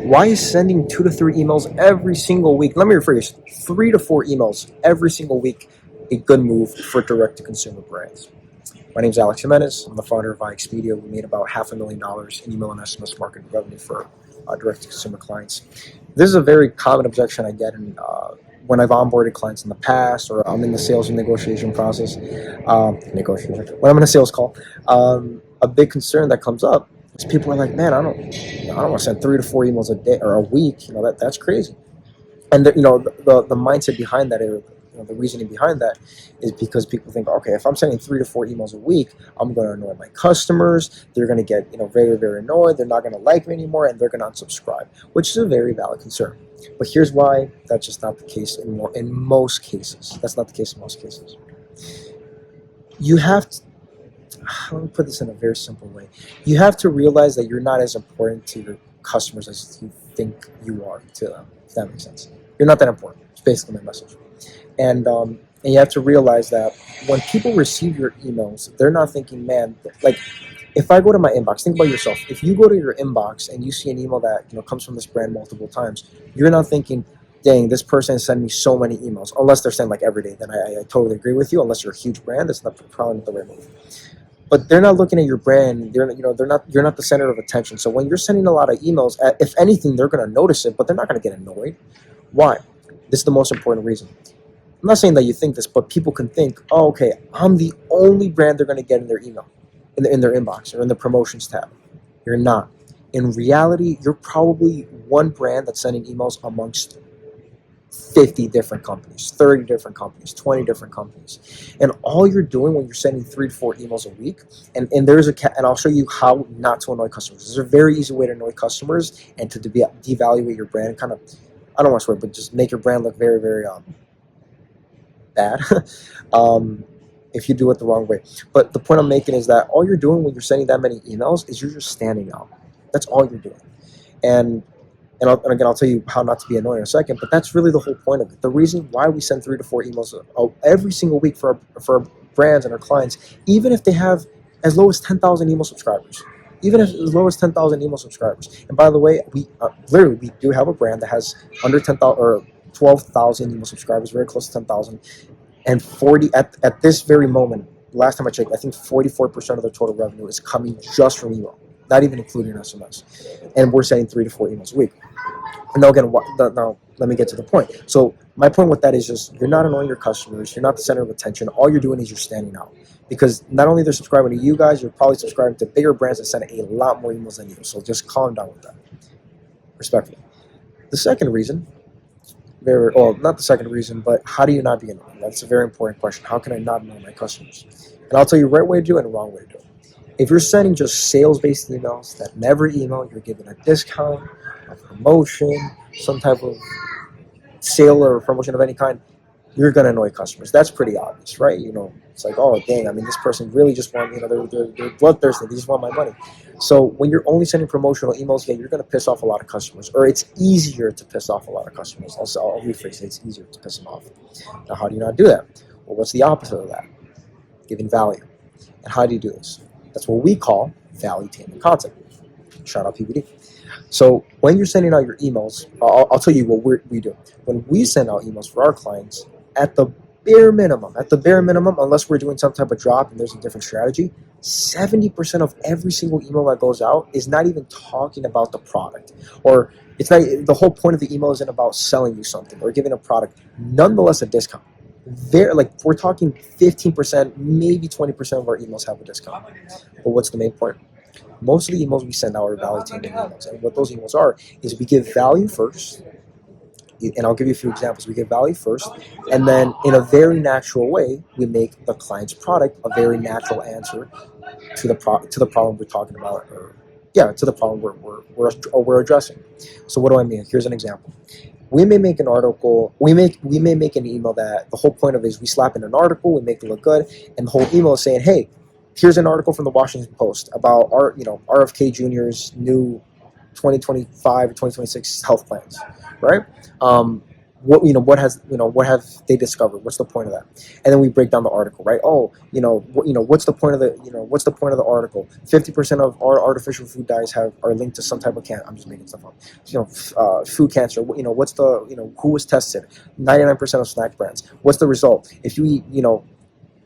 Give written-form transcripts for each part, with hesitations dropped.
Why is sending 2 to 3 emails every single week? Let me rephrase: 3 to 4 emails every single week a good move for direct-to-consumer brands? My name is Alex Jimenez. I'm the founder of iExpedia. We made about $500,000 in email and SMS marketing revenue for direct-to-consumer clients. This is a very common objection I get when I've onboarded clients in the past, or I'm in the sales and negotiation process. When I'm in a sales call, a big concern that comes up is people are like, "Man, I don't want to send 3 to 4 emails a day or a week. That's crazy." And the mindset behind that, or the reasoning behind that, is because people think, okay, if I'm sending 3 to 4 emails a week, I'm going to annoy my customers. They're going to get very, very annoyed. They're not going to like me anymore, and they're going to unsubscribe, which is a very valid concern. But here's why that's just not the case in most cases. That's not the case in most cases. You have to, let me put this in a very simple way. You have to realize that you're not as important to your customers as you think you are to them, if that makes sense. You're not that important. It's basically my message. And you have to realize that when people receive your emails, they're not thinking, man, like, if I go to my inbox, think about yourself. If you go to your inbox and you see an email that comes from this brand multiple times, you're not thinking, dang, this person sent me so many emails, unless they're sent like every day. Then I totally agree with you. Unless you're a huge brand, that's probably not the right move. But they're not looking at your brand. You're not the center of attention. So when you're sending a lot of emails, if anything, they're going to notice it, but they're not going to get annoyed. Why? This is the most important reason. I'm not saying that you think this, but people can think, oh, okay, I'm the only brand they're going to get in their email, in their inbox, or in the promotions tab. You're not. In reality, you're probably one brand that's sending emails amongst 50 different companies, 30 different companies, 20 different companies. And all you're doing when you're sending 3 to 4 emails a week, and I'll show you how not to annoy customers. There's a very easy way to annoy customers and to devaluate your brand, kind of, I don't want to swear, but just make your brand look very, very bad if you do it the wrong way. But the point I'm making is that all you're doing when you're sending that many emails is you're just standing out. That's all you're doing. And again, I'll tell you how not to be annoying in a second, but that's really the whole point of it. The reason why we send 3 to 4 emails every single week for our brands and our clients, even if they have as low as 10,000 email subscribers. Even if as low as 10,000 email subscribers. And by the way, we do have a brand that has under 10,000 or 12,000 email subscribers, very close to 10,000, and 40 at this very moment. Last time I checked, I think 44% of their total revenue is coming just from email, not even including SMS. And we're sending 3 to 4 emails a week. And now again, now let me get to the point. So my point with that is just, you're not annoying your customers. You're not the center of attention. All you're doing is you're standing out. Because not only they're subscribing to you guys, you're probably subscribing to bigger brands that send a lot more emails than you. So just calm down with that, respectfully. The second reason, not the second reason, but how do you not be annoying? That's a very important question. How can I not annoy my customers? And I'll tell you the right way to do it and the wrong way to do it. If you're sending just sales-based emails that never email, you're giving a discount, a promotion, some type of sale or promotion of any kind, you're going to annoy customers. That's pretty obvious, right? It's like, oh, dang, I mean, this person really just wants, they're bloodthirsty. They just want my money. So when you're only sending promotional emails, you're going to piss off a lot of customers, or it's easier to piss off a lot of customers. I'll rephrase it. It's easier to piss them off. Now, how do you not do that? Well, what's the opposite of that? Giving value. And how do you do this? That's what we call value-tainment content. Shout out PPD. So when you're sending out your emails, I'll tell you what we do. When we send out emails for our clients, at the bare minimum, unless we're doing some type of drop and there's a different strategy, 70% of every single email that goes out is not even talking about the product. Or it's not, the whole point of the email isn't about selling you something or giving a product, nonetheless a discount. We're talking 15%, maybe 20% of our emails have a discount. But what's the main point? Most of the emails we send out are value-tainment emails. And what those emails are is we give value first. And I'll give you a few examples. We give value first, and then in a very natural way, we make the client's product a very natural answer to the problem we're talking about, to the problem we're addressing. So what do I mean? Here's an example. We may make an article. We may make an email that the whole point of it is we slap in an article, we make it look good, and the whole email is saying, hey, here's an article from the Washington Post about RFK Jr.'s new 2025 or 2026 health plans, right? what have they discovered? What's the point of that? And then we break down the article, right? Oh, what's the point of the article? 50% of our artificial food dyes are linked to some type of cancer. I'm just making stuff up. Food cancer. What's the who was tested? 99% of snack brands. What's the result? If you eat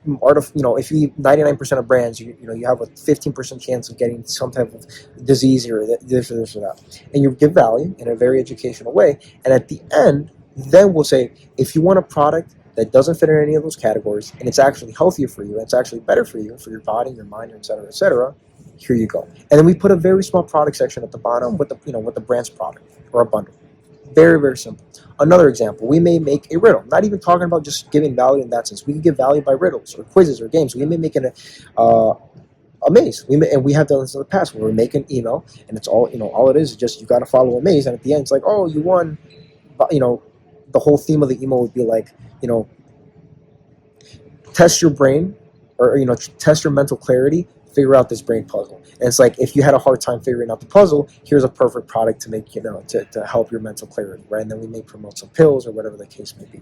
if you eat 99% of brands, you have a 15% chance of getting some type of disease or this or this or that. And you give value in a very educational way. And at the end, then we'll say, if you want a product that doesn't fit in any of those categories, and it's actually healthier for you, and it's actually better for you, for your body, your mind, et cetera, here you go. And then we put a very small product section at the bottom with the brand's product or a bundle. Very, very simple. Another example, we may make a riddle. Not even talking about just giving value in that sense. We can give value by riddles or quizzes or games. We may make it a maze. We have done this in the past where we make an email, and it's all it is just you got to follow a maze, and at the end it's like, oh, you won. The whole theme of the email would be like, test your brain, or test your mental clarity, figure out this brain puzzle. And it's like, if you had a hard time figuring out the puzzle, here's a perfect product to make to help your mental clarity, right? And then we may promote some pills or whatever the case may be.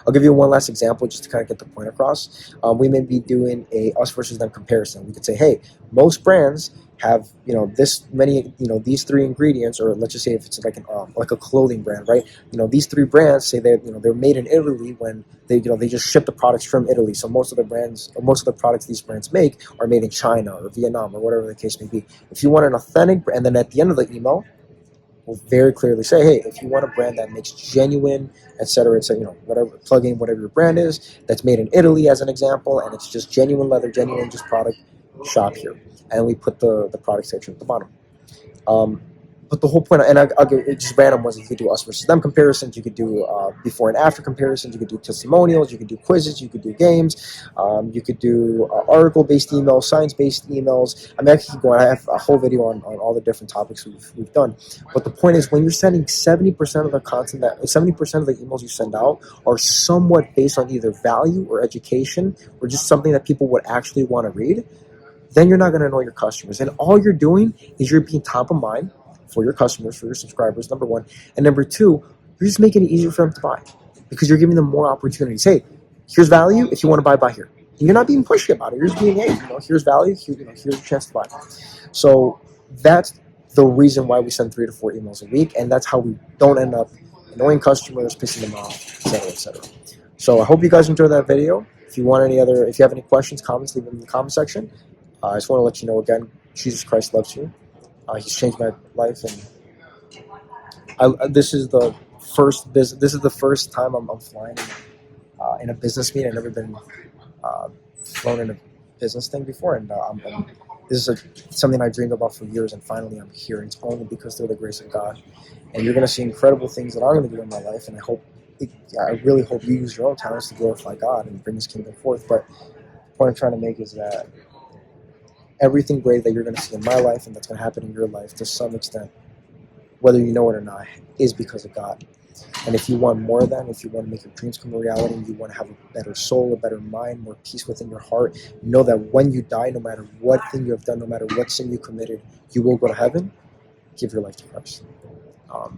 I'll give you one last example just to kind of get the point across. We may be doing a us versus them comparison. We could say, hey, most brands have this many these three ingredients, or let's just say if it's like a clothing brand, right? These three brands say that they're made in Italy when they just ship the products from Italy. So most of the products these brands make are made in China or Vietnam or whatever the case may be. If you want an authentic, and then at the end of the email, we'll very clearly say, hey, if you want a brand that makes genuine, etc., whatever, plug in whatever your brand is, that's made in Italy as an example, and it's just genuine leather, genuine just product, shop here. And we put the product section at the bottom. But the whole point, and I'll give it just random ones. You could do us versus them comparisons. You could do before and after comparisons. You could do testimonials. You could do quizzes. You could do games. You could do article-based emails, science-based emails. I mean, I keep going. I have a whole video on all the different topics we've done. But the point is, when you're sending 70% of the content, 70% of the emails you send out are somewhat based on either value or education or just something that people would actually want to read, then you're not going to know your customers. And all you're doing is you're being top of mind for your customers, for your subscribers, number one. And number two, you're just making it easier for them to buy because you're giving them more opportunities. Hey, here's value. If you want to buy here. And you're not being pushy about it. You're just being, hey, here's value. Here's a chance to buy. So that's the reason why we send 3 to 4 emails a week. And that's how we don't end up annoying customers, pissing them off, etc., etc. So I hope you guys enjoyed that video. If you have any questions, comments, leave them in the comment section. I just want to let you know again, Jesus Christ loves you. He's changed my life, and this is the first time I'm flying in a business meeting. I've never been flown in a business thing before, and this is something I dreamed about for years, and finally I'm here. And it's only because through the grace of God, and you're going to see incredible things that I'm going to do in my life, and I really hope you use your own talents to glorify God and bring His kingdom forth. But the point I'm trying to make is that everything great that you're going to see in my life and that's going to happen in your life to some extent, whether you know it or not, is because of God. And if you want more of that, if you want to make your dreams come a reality, you want to have a better soul, a better mind, more peace within your heart, know that when you die, no matter what thing you have done, no matter what sin you committed, you will go to heaven. Give your life to Christ. I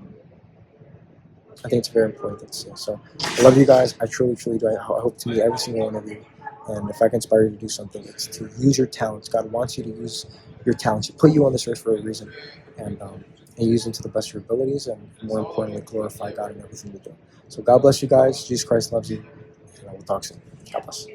think it's a very important thing to say. So I love you guys. I truly, truly do. I hope to meet every single one of you. And if I can inspire you to do something, it's to use your talents. God wants you to use your talents. He put you on this earth for a reason. And use them to the best of your abilities. And more importantly, glorify God in everything you do. So God bless you guys. Jesus Christ loves you. And we'll talk soon. God bless.